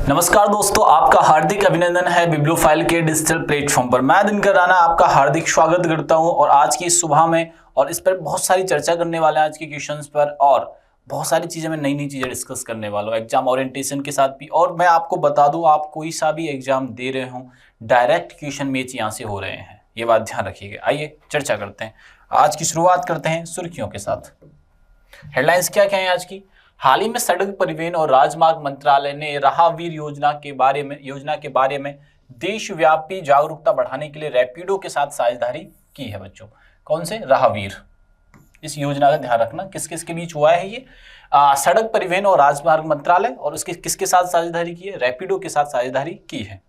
नमस्कार दोस्तों, आपका हार्दिक अभिनंदन है बिब्लियोफाइल के डिजिटल प्लेटफॉर्म पर। मैं दिनकर राणा आपका हार्दिक स्वागत करता हूं और आज की इस सुबह में और इस पर बहुत सारी चर्चा करने वाले हैं आज के क्वेश्चंस पर और बहुत सारी चीज़ें मैं नई चीज़ें डिस्कस करने वाला हूँ एग्जाम ओरिएंटेशन के साथ भी। और मैं आपको बता दूँ, आप कोई सा भी एग्जाम दे रहे हो डायरेक्ट क्वेश्चन मैच यहाँ से हो रहे हैं, ये बात ध्यान रखिएगा। आइए चर्चा करते हैं। आज की शुरुआत करते हैं सुर्खियों के साथ। हेडलाइंस क्या क्या है आज की। हाल ही में सड़क परिवहन और राजमार्ग मंत्रालय ने राहवीर योजना के बारे में देशव्यापी जागरूकता बढ़ाने के लिए रैपिडो के साथ साझेदारी की है। बच्चों, कौन से राहवीर, इस योजना का ध्यान रखना। किस किस के बीच हुआ है ये? सड़क परिवहन और राजमार्ग मंत्रालय और उसके किसके साथ साझेदारी की है? रैपिडो के साथ साझेदारी की है।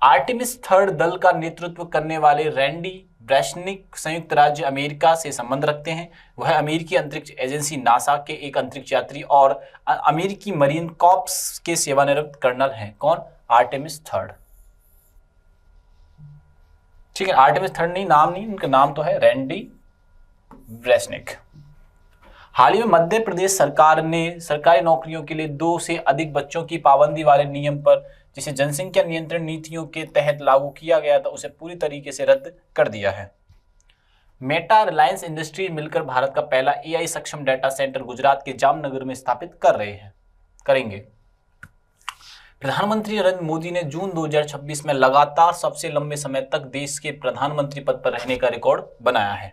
आर्टेमिस थर्ड दल का नेतृत्व करने वाले रैंडी ब्रेशनिक संयुक्त राज्य अमेरिका से संबंध रखते हैं। वह अमेरिकी अंतरिक्ष एजेंसी नासा के एक अंतरिक्ष यात्री और अमेरिकी मरीन कॉर्प्स के सेवानिवृत्त कर्नल हैं। कौन? Artemis third. ठीक है, आर्टेमिस थर्ड नहीं, नाम नहीं, उनका नाम तो है रैंडी ब्रेशनिक। हाल ही में मध्य प्रदेश सरकार ने सरकारी नौकरियों के लिए 2 से अधिक बच्चों की पाबंदी वाले नियम पर, जिसे जनसंख्या नियंत्रण नीतियों के तहत लागू किया गया था, उसे पूरी तरीके से रद्द कर दिया है। मेटा रिलायंस इंडस्ट्रीज मिलकर भारत का पहला एआई सक्षम डाटा सेंटर गुजरात के जामनगर में स्थापित करेंगे। प्रधानमंत्री नरेंद्र मोदी ने जून 2026 में लगातार सबसे लंबे समय तक देश के प्रधानमंत्री पद पर रहने का रिकॉर्ड बनाया है।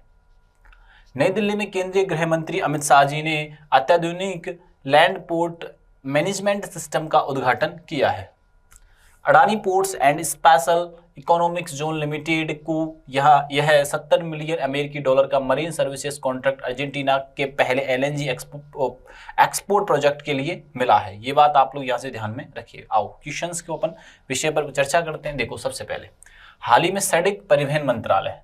नई दिल्ली में केंद्रीय गृह मंत्री अमित शाह जी ने अत्याधुनिक लैंड पोर्ट मैनेजमेंट सिस्टम का उद्घाटन किया है। Adani ports and special economics zone limited को यह 70 मिलियन अमेरिकी डॉलर का मरीन सर्विसेज कॉन्ट्रैक्ट अर्जेंटीना के पहले एलएनजी एक्सपोर्ट प्रोजेक्ट के लिए मिला है। ये बात आप लोग यहाँ से ध्यान में रखिए। आओ क्वेश्चंस के अपन विषय पर चर्चा करते हैं। देखो, सबसे पहले हाल ही में सड़क परिवहन मंत्रालय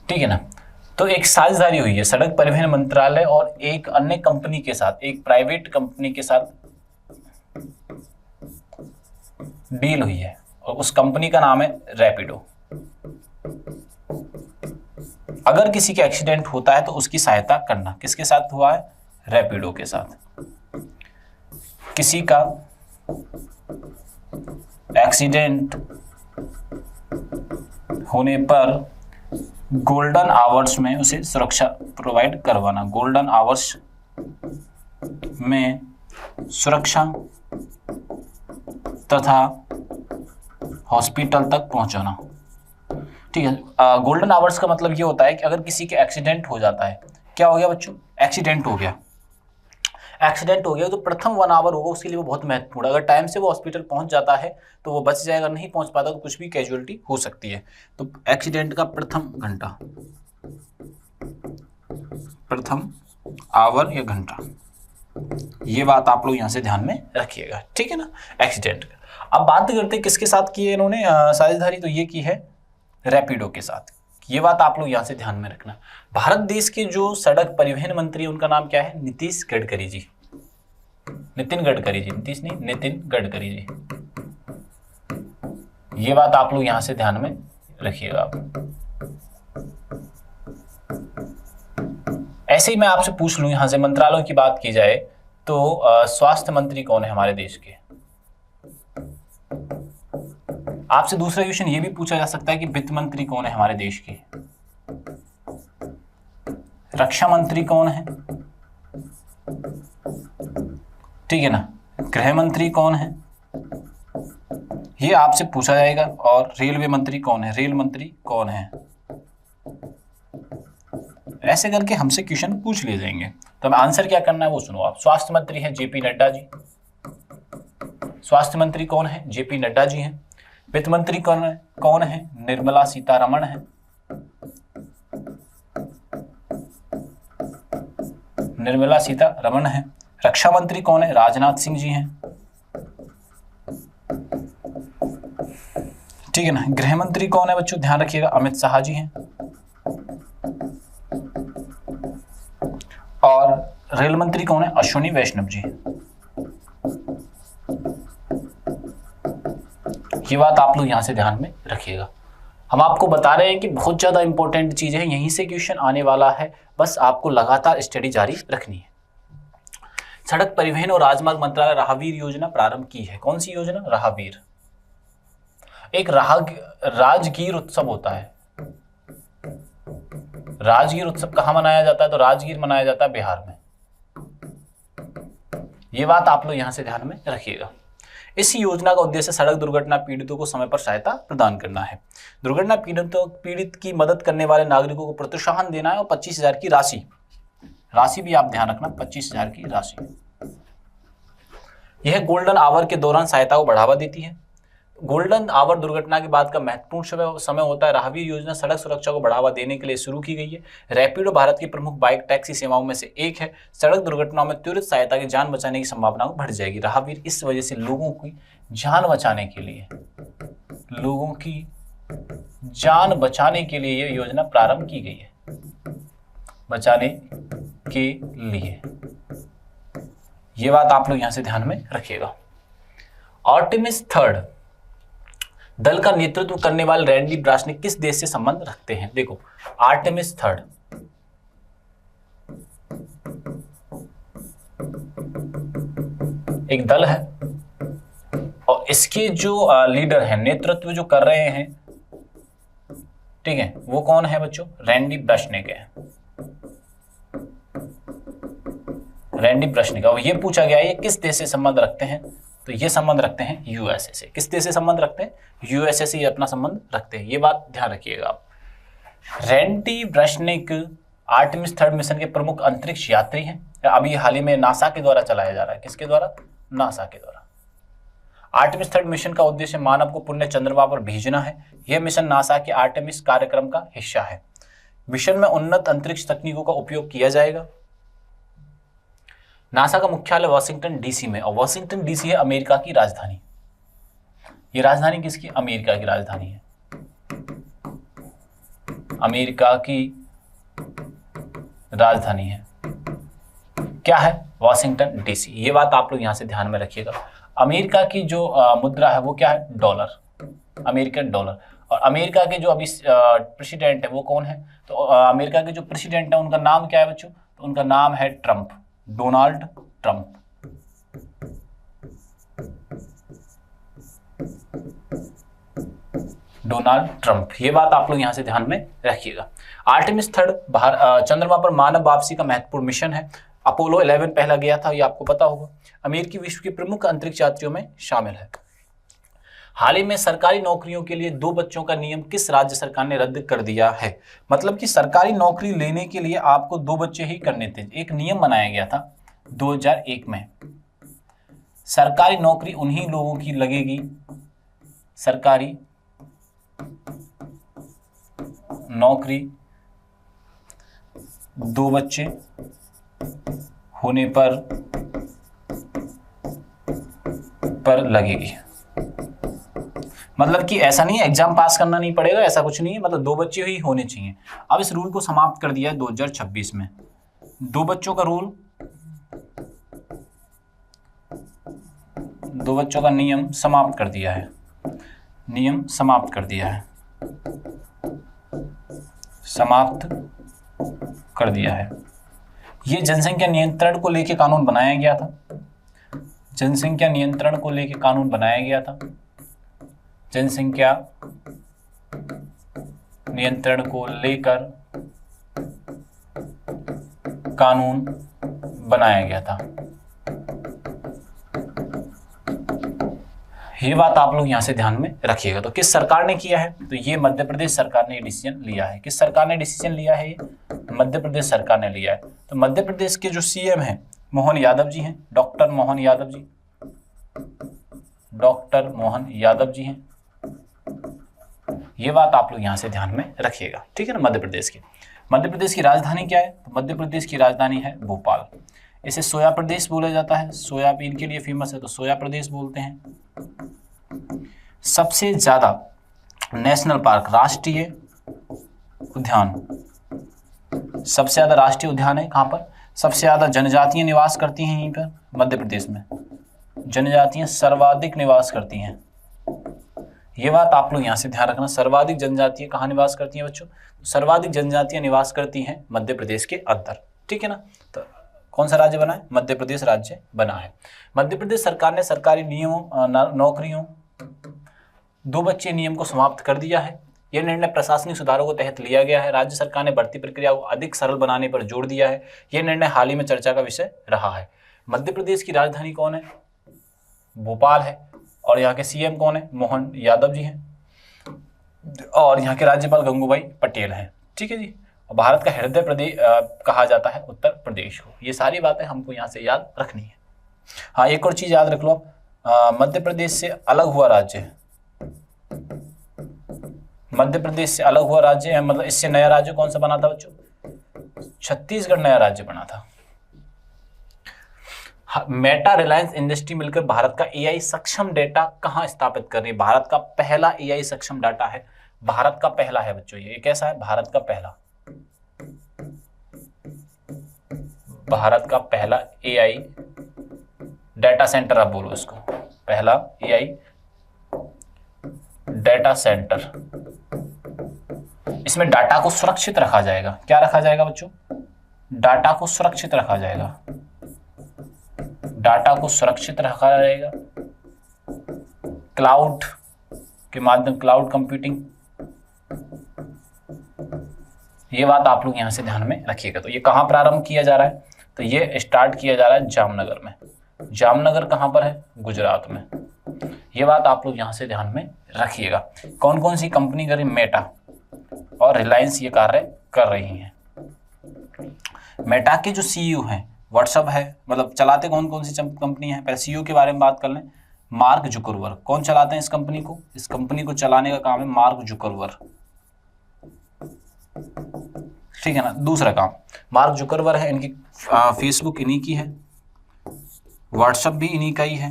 ठीक है ना। तो एक साझेदारी हुई है सड़क परिवहन मंत्रालय और एक अन्य कंपनी के साथ, एक प्राइवेट कंपनी के साथ डील हुई है और उस कंपनी का नाम है रैपिडो। अगर किसी का एक्सीडेंट होता है तो उसकी सहायता करना। किसके साथ हुआ है? रैपिडो के साथ। किसी का एक्सीडेंट होने पर गोल्डन आवर्स में उसे सुरक्षा प्रोवाइड करवाना। गोल्डन आवर्स में सुरक्षा तथा हॉस्पिटल तक पहुंचाना। ठीक है। गोल्डन आवर्स का मतलब ये होता है कि अगर किसी के एक्सीडेंट हो जाता है, क्या हो गया बच्चों? एक्सीडेंट हो गया तो प्रथम 1 आवर होगा उसके लिए वो बहुत महत्वपूर्ण। अगर टाइम से वो हॉस्पिटल पहुंच जाता है तो वो बच जाएगा, नहीं पहुंच पाता तो कुछ भी कैजुअलिटी हो सकती है। तो एक्सीडेंट का प्रथम आवर या घंटा, ये बात आप लोग यहां से ध्यान में रखिएगा। ठीक है ना, एक्सीडेंट। अब बात करते हैं किसके साथ की है इन्होंने साझेदारी, तो ये की है रैपिडो के साथ। ये बात आप लोग यहाँ से ध्यान में रखना। भारत देश के जो सड़क परिवहन मंत्री उनका नाम क्या है? नितिन गडकरी जी। ये बात आप लोग यहाँ से ध्यान में रखिएगा। ऐसे ही मैं आपसे पूछ लूं, यहाँ से मंत्रालयों की बात की जाए तो स्वास्थ्य मंत्री कौन है हमारे देश के? आपसे दूसरा क्वेश्चन ये भी पूछा जा सकता है कि वित्त मंत्री कौन है हमारे देश के? रक्षा मंत्री कौन है? ठीक है ना। गृह मंत्री कौन है? ये आपसे पूछा जाएगा। और रेलवे मंत्री कौन है? रेल मंत्री कौन है? ऐसे करके हमसे क्वेश्चन पूछ लिए जाएंगे। तो हमें आंसर क्या करना है वो सुनो आप। स्वास्थ्य मंत्री है जेपी नड्डा जी। स्वास्थ्य मंत्री कौन है? जेपी नड्डा जी हैं। वित्त मंत्री कौन है? निर्मला सीतारमण है। रक्षा मंत्री कौन है? राजनाथ सिंह जी हैं। ठीक है ना। गृह मंत्री कौन है बच्चों? ध्यान रखिएगा, अमित शाह जी हैं। और रेल मंत्री कौन है? अश्विनी वैष्णव जी। ये बात आप लोग यहाँ से ध्यान में रखिएगा। हम आपको बता रहे हैं कि बहुत ज़्यादा इंपॉर्टेंट चीज़ है, यहीं से क्वेश्चन आने वाला है, बस आपको लगातार स्टडी जारी रखनी है। सड़क परिवहन और राजमार्ग मंत्रालय राहगीर योजना प्रारंभ की है। कौन सी योजना? राहगीर। एक राजगीर उत्सव होता है। राजगीर उत्सव कहाँ मनाया जाता है? तो राजगीर मनाया जाता है बिहार में। ये बात आप लोग यहां से ध्यान में रखिएगा। इस योजना का उद्देश्य सड़क दुर्घटना पीड़ितों को समय पर सहायता प्रदान करना है। दुर्घटना पीड़ित की मदद करने वाले नागरिकों को प्रोत्साहन देना है और 25,000 की राशि भी आप ध्यान रखना, 25,000 की राशि। यह गोल्डन आवर के दौरान सहायता को बढ़ावा देती है। गोल्डन आवर दुर्घटना के बाद का महत्वपूर्ण समय होता है। राहगीर योजना सड़क सुरक्षा को बढ़ावा देने के लिए शुरू की गई है। रैपिडो भारत की प्रमुख बाइक टैक्सी सेवाओं में से एक है। सड़क दुर्घटनाओं में त्वरित सहायता की जान बचाने की संभावना बढ़ जाएगी। राहगीर इस वजह से लोगों की जान बचाने के लिए यह योजना प्रारंभ की गई है। बचाने के लिए ये बात आप लोग यहां से ध्यान में रखिएगा। आर्टेमिस थर्ड दल का नेतृत्व करने वाले रैंडी ब्रासनिक किस देश से संबंध रखते हैं? देखो, आर्टेमिस थर्ड एक दल है और इसके जो लीडर हैं, नेतृत्व जो कर रहे हैं, ठीक है, वो कौन है बच्चों? रैंडी ब्रासनिक है। रैंडी ब्रासनिक। और ये पूछा गया ये किस देश से संबंध रखते हैं? तो ये संबंध रखते हैं यूएसए से। किस देश से संबंध रखते हैं? यूएसए से ये अपना संबंध रखते हैं। ये बात ध्यान रखिएगा आप। रैंडी ब्रासनिक आर्टेमिस थर्ड मिशन के प्रमुख अंतरिक्ष यात्री हैं। अभी हाल ही में नासा के द्वारा चलाया जा रहा है। किसके द्वारा? नासा के द्वारा। आर्टेमिस थर्ड मिशन का उद्देश्य मानव को पुण्य चंद्रमा पर भेजना है। यह मिशन नासा के आर्टेमिस कार्यक्रम का हिस्सा है। मिशन में उन्नत अंतरिक्ष तकनीकों का उपयोग किया जाएगा। नासा का मुख्यालय वाशिंगटन डीसी में, और वाशिंगटन डीसी है अमेरिका की राजधानी। ये राजधानी किसकी? अमेरिका की राजधानी है। अमेरिका की राजधानी है क्या है? Washington DC. ये बात आप लोग यहां से ध्यान में रखिएगा। अमेरिका की जो मुद्रा है वो क्या है? Dollar, American dollar. और अमेरिका के जो अभी प्रेसिडेंट है वो कौन है? तो अमेरिका के जो प्रेसिडेंट है उनका नाम क्या है बच्चों? तो उनका नाम है Trump, Donald Trump. Donald Trump. ये बात आप लोग यहां से ध्यान में रखिएगा। आर्टेमिस थर्ड चंद्रमा पर मानव वापसी का महत्वपूर्ण मिशन है। अपोलो 11 पहला गया था, ये आपको पता होगा। अमेरिकी विश्व के प्रमुख अंतरिक्ष यात्रियों में शामिल है। हाल ही में सरकारी नौकरियों के लिए 2 बच्चों का नियम किस राज्य सरकार ने रद्द कर दिया है? मतलब कि सरकारी नौकरी लेने के लिए आपको 2 बच्चे ही करने थे। एक नियम बनाया गया था 2001 में। सरकारी नौकरी उन्हीं लोगों की लगेगी, सरकारी नौकरी 2 बच्चे होने पर लगेगी। मतलब कि ऐसा नहीं है एग्जाम पास करना नहीं पड़ेगा, ऐसा कुछ नहीं है, मतलब 2 बच्चे ही होने चाहिए। अब इस रूल को समाप्त कर दिया है 2026 में। 2 बच्चों का रूल, 2 बच्चों का नियम समाप्त कर दिया है। नियम समाप्त कर दिया है, समाप्त कर दिया है। ये जनसंख्या नियंत्रण को लेके कानून बनाया गया था। जनसंख्या नियंत्रण को लेके कानून बनाया गया था। जनसंख्या नियंत्रण को लेकर कानून बनाया गया था। ये बात आप लोग यहां से ध्यान में रखिएगा। तो किस सरकार ने किया है? तो ये मध्य प्रदेश सरकार ने डिसीजन लिया है। किस सरकार ने डिसीजन लिया है? ये मध्य प्रदेश सरकार ने लिया है। तो मध्य प्रदेश के जो सीएम हैं मोहन यादव जी हैं, डॉक्टर मोहन यादव जी, डॉक्टर मोहन यादव जी हैं। ये बात आप लोग यहां से ध्यान में रखिएगा, ठीक है ना। मध्य प्रदेश की राजधानी क्या है? तो मध्य प्रदेश की राजधानी है भोपाल। इसे सोया प्रदेश बोला जाता है, सोयाबीन के लिए फेमस है तो सोया प्रदेश बोलते हैं। सबसे ज्यादा नेशनल पार्क, राष्ट्रीय उद्यान, सबसे ज्यादा राष्ट्रीय उद्यान है कहां पर? सबसे ज्यादा जनजातियां निवास करती हैं यहीं पर मध्य प्रदेश में। जनजातियां सर्वाधिक निवास करती हैं ये बात आप लोग यहाँ से ध्यान रखना। सर्वाधिक जनजातियां कहाँ निवास करती हैं बच्चों? सर्वाधिक जनजातियां निवास करती हैं मध्य प्रदेश के अंदर, ठीक है ना। तो कौन सा राज्य बना है? मध्य प्रदेश राज्य बना है। मध्य प्रदेश सरकार ने सरकारी नियमों नौकरियों 2 बच्चे नियम को समाप्त कर दिया है। यह निर्णय प्रशासनिक सुधारों के तहत लिया गया है। राज्य सरकार ने भर्ती प्रक्रिया को अधिक सरल बनाने पर जोर दिया है। यह निर्णय हाल ही में चर्चा का विषय रहा है। मध्य प्रदेश की राजधानी कौन है? भोपाल है। और यहाँ के सीएम कौन है? मोहन यादव जी हैं। और यहाँ के राज्यपाल गंगूबाई पटेल हैं, ठीक है जी। और भारत का हृदय प्रदेश कहा जाता है उत्तर प्रदेश को। ये सारी बातें हमको यहाँ से याद रखनी है। हाँ, एक और चीज याद रख लो, मध्य प्रदेश से अलग हुआ राज्य है। मध्य प्रदेश से अलग हुआ राज्य है, मतलब इससे नया राज्य कौन सा बना था बच्चों? छत्तीसगढ़ नया राज्य बना था। मेटा रिलायंस इंडस्ट्री मिलकर भारत का एआई सक्षम डेटा कहाँ स्थापित कर रही है? भारत का पहला एआई सक्षम डाटा है, भारत का पहला है बच्चों। ये कैसा है? भारत का पहला, भारत का पहला एआई डाटा सेंटर, आप बोलो इसको, पहला एआई डाटा सेंटर। इसमें डाटा को सुरक्षित रखा जाएगा। क्या रखा जाएगा बच्चों? डाटा को सुरक्षित रखा जाएगा। डाटा को सुरक्षित रखा जाएगा क्लाउड के माध्यम, क्लाउड कंप्यूटिंग। ये बात आप लोग यहां से ध्यान में रखिएगा। तो ये कहां प्रारंभ किया जा रहा है? तो ये स्टार्ट किया जा रहा है जामनगर में। जामनगर कहां पर है? गुजरात में। ये बात आप लोग यहां से ध्यान में रखिएगा। कौन कौन सी कंपनी कर रही? मेटा और रिलायंस ये कार्य कर रही हैं। मेटा के जो सीईओ हैं, व्हाट्सएप है, मतलब चलाते कौन कौन सी कंपनी है? पहले सीईओ के बारे में बात कर लें। Mark Zuckerberg. कौन चलाते हैं इस कंपनी को? इस कंपनी को चलाने का काम है मार्क जुकरबर्ग, ठीक है ना। दूसरा काम मार्क जुकरबर्ग है, इनकी फेसबुक इन्हीं की है, व्हाट्सएप भी इन्हीं का ही है,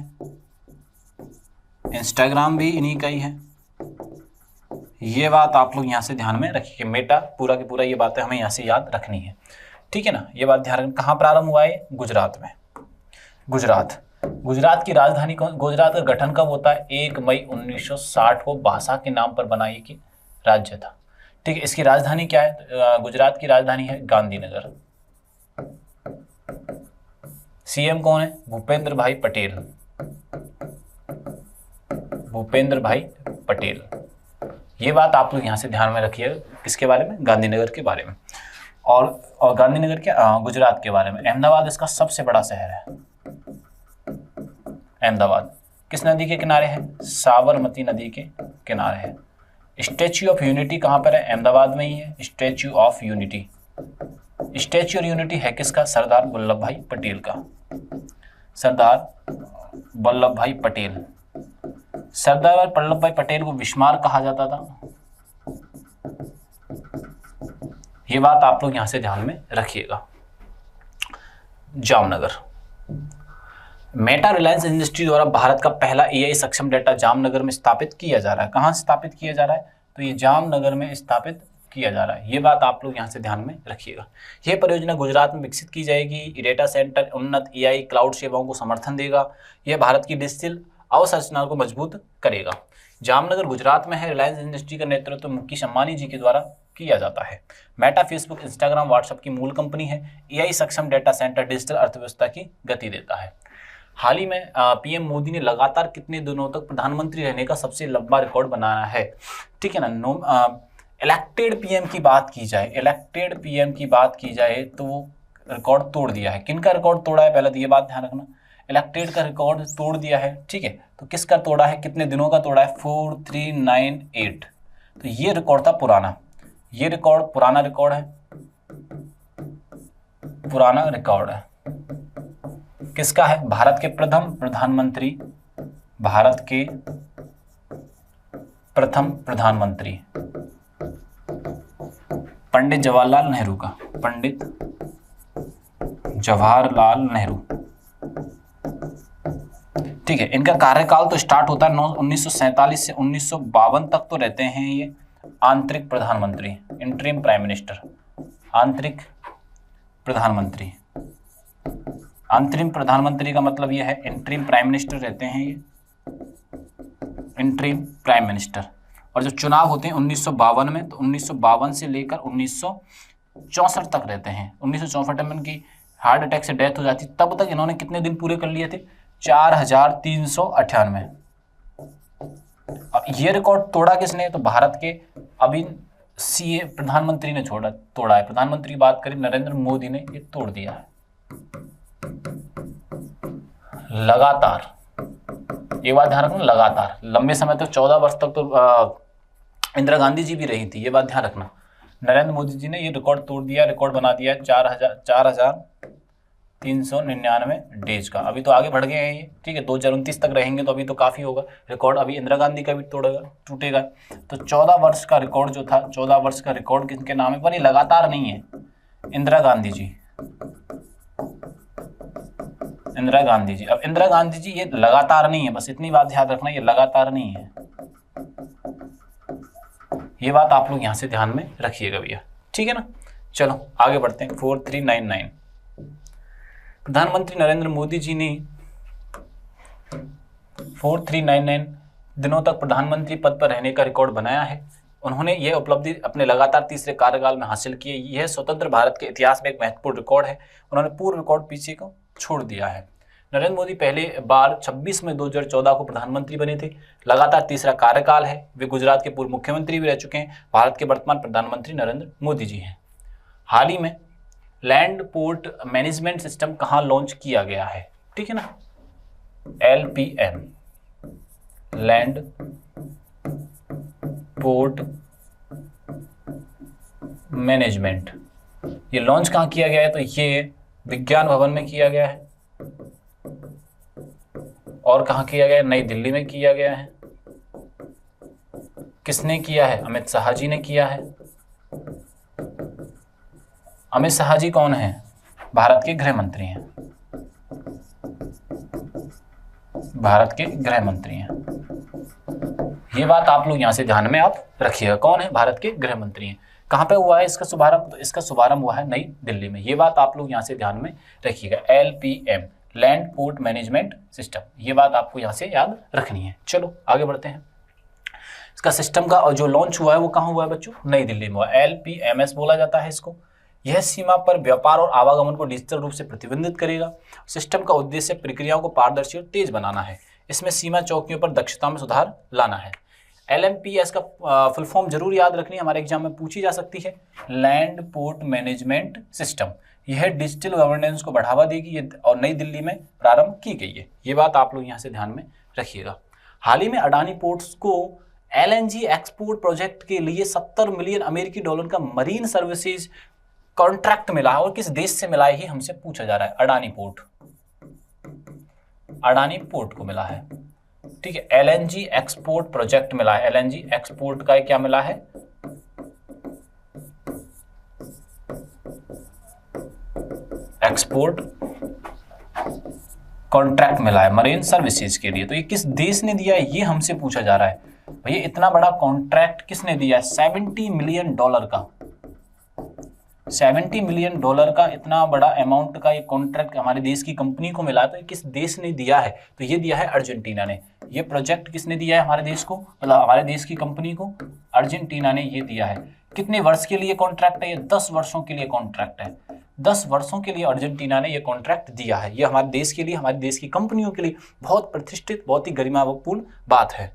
इंस्टाग्राम भी इन्हीं का ही है। ये बात आप लोग यहाँ से ध्यान में रखिए। मेटा पूरा के पूरा ये बातें हमें यहाँ से याद रखनी है, ठीक है ना। ये बात ध्यान रखना। कहाँ प्रारंभ हुआ है? गुजरात में। गुजरात, गुजरात की राजधानी कौन? गुजरात का गठन कब होता है? 1 मई 1960 को भाषा के नाम पर बना ये कि राज्य था, ठीक है। इसकी राजधानी क्या है? गुजरात की राजधानी है गांधीनगर। सीएम कौन है? भूपेंद्र भाई पटेल। भूपेंद्र भाई पटेल। ये बात आप लोग यहाँ से ध्यान में रखिएगा। किसके बारे में? गांधीनगर के बारे में। और गांधीनगर के गुजरात के बारे में। अहमदाबाद इसका सबसे बड़ा शहर है। अहमदाबाद किस नदी के किनारे है? साबरमती नदी के किनारे है। स्टैच्यू ऑफ यूनिटी कहाँ पर है? अहमदाबाद में ही है statue of unity. Statue of unity है किसका? सरदार वल्लभ भाई पटेल का। सरदार वल्लभ भाई पटेल। सरदार वल्लभ भाई पटेल को बिस्मार्क कहा जाता था। ये बात आप लोग यहां से ध्यान में रखिएगा। जामनगर, मेटा रिलायंस इंडस्ट्री द्वारा भारत का पहला एआई सक्षम डेटा जामनगर में स्थापित किया जा रहा है। कहां स्थापित किया जा रहा है? तो ये जामनगर में स्थापित किया जा रहा है। ये बात आप लोग यहां से ध्यान में रखिएगा। यह परियोजना गुजरात में विकसित की जाएगी। डेटा सेंटर उन्नत एआई क्लाउड सेवाओं को समर्थन देगा। यह भारत की डिजिटल अवसंरचना को मजबूत करेगा। जामनगर गुजरात में है। रिलायंस इंडस्ट्री का नेतृत्व मुकेश अंबानी जी के द्वारा किया जाता है। मेटा फेसबुक इंस्टाग्राम व्हाट्सएप की मूल कंपनी है। एआई सक्षम डेटा सेंटर डिजिटल अर्थव्यवस्था की गति देता है। हाल ही में पीएम मोदी ने लगातार कितने दिनों तक प्रधानमंत्री रहने का सबसे लंबा रिकॉर्ड बनाया है, ठीक है ना। इलेक्टेड पीएम की बात की जाए, इलेक्टेड पीएम की बात की जाए तो वो रिकॉर्ड तोड़ दिया है। किनका रिकॉर्ड तोड़ा है? पहले तो ये बात ध्यान रखना, इलेक्टेड का रिकॉर्ड तोड़ दिया है, ठीक है। तो किसका तोड़ा है? कितने दिनों का तोड़ा है? 4398। तो ये रिकॉर्ड था पुराना, ये रिकॉर्ड पुराना रिकॉर्ड है, पुराना रिकॉर्ड है। किसका है? भारत के प्रथम प्रधानमंत्री, भारत के प्रथम प्रधानमंत्री पंडित जवाहरलाल नेहरू का, पंडित जवाहरलाल नेहरू, ठीक है। इनका कार्यकाल तो स्टार्ट होता है 1947 से 1952 तक तो रहते हैं ये आंतरिक प्रधानमंत्री, इंटरिम प्राइम मिनिस्टर, आंतरिक प्रधानमंत्री। अंतरिम प्रधानमंत्री का मतलब यह है इंटरिम प्राइम मिनिस्टर रहते हैं ये, इंटरिम प्राइम मिनिस्टर। और जब चुनाव होते हैं 1952 में, तो 1952 से लेकर 1964 तक रहते हैं। 1964 में इनकी हार्ट अटैक से डेथ हो जाती, तब तक इन्होंने कितने दिन पूरे कर लिए थे? 4398। अब ये रिकॉर्ड तोड़ा किसने? तो भारत के अभी सीए प्रधानमंत्री ने तोड़ा है। प्रधानमंत्री की बात करें, नरेंद्र मोदी ने ये तोड़ दिया है लगातार। ये बात ध्यान रखना, लगातार लंबे समय तक 14 वर्ष तक तो इंदिरा गांधी जी भी रही थी, ये बात ध्यान रखना। नरेंद्र मोदी जी ने ये रिकॉर्ड तोड़ दिया, रिकॉर्ड बना दिया 4399 डेज का। अभी तो आगे बढ़ गए हैं ये, ठीक है, 2029 तक रहेंगे तो अभी तो काफ़ी होगा रिकॉर्ड। अभी इंदिरा गांधी का भी टूटेगा। तो 14 वर्ष का रिकॉर्ड जो था, 14 वर्ष का रिकॉर्ड किसके नाम है? पर ये लगातार नहीं है, इंदिरा गांधी जी। इंदिरा गांधी जी, अब इंदिरा गांधी जी ये लगातार नहीं है, बस इतनी बात ध्यान रखना, ये लगातार नहीं है। ये बात आप लोग यहां से ध्यान में रखिएगा भैया, ठीक है ना। चलो आगे बढ़ते हैं। 4399 प्रधानमंत्री नरेंद्र मोदी जी ने 4399 दिनों तक प्रधानमंत्री पद पर रहने का रिकॉर्ड बनाया है। उन्होंने यह उपलब्धि अपने लगातार तीसरे कार्यकाल में हासिल की है। यह स्वतंत्र भारत के इतिहास में एक महत्वपूर्ण रिकॉर्ड है। उन्होंने पूर्व रिकॉर्ड पीछे को छोड़ दिया है। नरेंद्र मोदी पहले बार 26 मई 2014 को प्रधानमंत्री बने थे। लगातार तीसरा कार्यकाल है। वे गुजरात के पूर्व मुख्यमंत्री भी रह चुके हैं। भारत के वर्तमान प्रधानमंत्री नरेंद्र मोदी जी हैं। हाल ही में लैंड पोर्ट मैनेजमेंट सिस्टम कहाँ लॉन्च किया गया है? ठीक है ना, LPM, लैंड पोर्ट मैनेजमेंट, ये लॉन्च कहाँ किया गया है? तो ये विज्ञान भवन में किया गया है। और कहाँ किया गया है? नई दिल्ली में किया गया है। किसने किया है? अमित शाह जी ने किया है। अमित शाह जी कौन है? भारत के गृह मंत्री हैं। भारत के गृह मंत्री हैं। ये बात आप लोग यहां से ध्यान में आप रखिएगा। कौन है? भारत के गृह मंत्री हैं। कहां पे हुआ है इसका शुभारंभ? तो इसका शुभारंभ हुआ है नई दिल्ली में। ये बात आप लोग यहां से ध्यान में रखिएगा। LPM, land port management system, ये बात आपको यहां से याद रखनी है। चलो आगे बढ़ते हैं। इसका सिस्टम का और जो लॉन्च हुआ है वो कहाँ हुआ है बच्चों? नई दिल्ली में हुआ। LPMS बोला जाता है इसको। यह सीमा पर व्यापार और आवागमन को डिजिटल रूप से प्रतिबंधित करेगा। सिस्टम का उद्देश्य प्रक्रियाओं को पारदर्शी और तेज बनाना है। इसमें सीमा चौकियों पर दक्षता में सुधार लाना है। LMPS का फुल फॉर्म जरूर याद रखनी है, हमारे एग्जाम में पूछी जा सकती है। लैंड पोर्ट मैनेजमेंट सिस्टम, यह डिजिटल गवर्नेंस को बढ़ावा देगी। ये और नई दिल्ली में प्रारंभ की गई है। ये बात आप लोग यहाँ से ध्यान में रखिएगा। हाल ही में अडानी पोर्ट्स को LNG एक्सपोर्ट प्रोजेक्ट के लिए 70 मिलियन अमेरिकी डॉलर का मरीन सर्विसेज कॉन्ट्रैक्ट मिला है। और किस देश से मिला है ये हमसे पूछा जा रहा है। अडानी पोर्ट को मिला है, ठीक है। LNG एक्सपोर्ट प्रोजेक्ट मिला है। LNG एक्सपोर्ट का क्या मिला है? एक्सपोर्ट कॉन्ट्रैक्ट मिला है मरीन सर्विसेज के लिए। तो ये किस देश ने दिया है ये हमसे पूछा जा रहा है। भैया इतना बड़ा कॉन्ट्रैक्ट किसने दिया है? 70 मिलियन डॉलर का, 70 मिलियन डॉलर का इतना बड़ा अमाउंट का ये कॉन्ट्रैक्ट हमारे देश की कंपनी को मिला। तो ये किस देश ने दिया है? तो ये दिया है अर्जेंटीना ने। ये प्रोजेक्ट किसने दिया है हमारे देश को? मतलब हमारे देश की कंपनी को अर्जेंटीना ने ये दिया है। कितने वर्ष के लिए कॉन्ट्रैक्ट है? ये 10 वर्षों के लिए कॉन्ट्रैक्ट है। 10 वर्षों के लिए अर्जेंटीना ने ये कॉन्ट्रैक्ट दिया है। ये हमारे देश के लिए, हमारे देश की कंपनियों के लिए बहुत प्रतिष्ठित, बहुत ही गरिमापूर्ण बात है।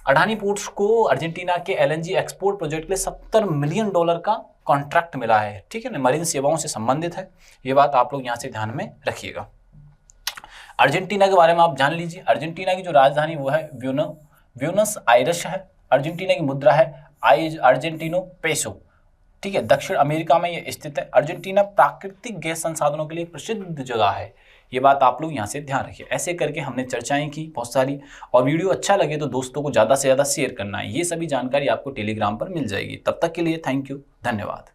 अडानी पोर्ट्स को अर्जेंटीना के LNG एक्सपोर्ट प्रोजेक्ट के लिए 70 मिलियन डॉलर का कॉन्ट्रैक्ट मिला है, ठीक है ना। मरीन सेवाओं से संबंधित है। ये बात आप लोग यहाँ से ध्यान में रखिएगा। अर्जेंटीना के बारे में आप जान लीजिए। अर्जेंटीना की जो राजधानी वो है ब्यूनस आयर्स है। अर्जेंटीना की मुद्रा है अर्जेंटिनो पेसो, ठीक है। दक्षिण अमेरिका में ये स्थित है। अर्जेंटीना प्राकृतिक गैस संसाधनों के लिए प्रसिद्ध जगह है। ये बात आप लोग यहाँ से ध्यान रखिए। ऐसे करके हमने चर्चाएं की बहुत सारी। और वीडियो अच्छा लगे तो दोस्तों को ज़्यादा से ज़्यादा शेयर करना है। ये सभी जानकारी आपको टेलीग्राम पर मिल जाएगी। तब तक के लिए थैंक यू, धन्यवाद।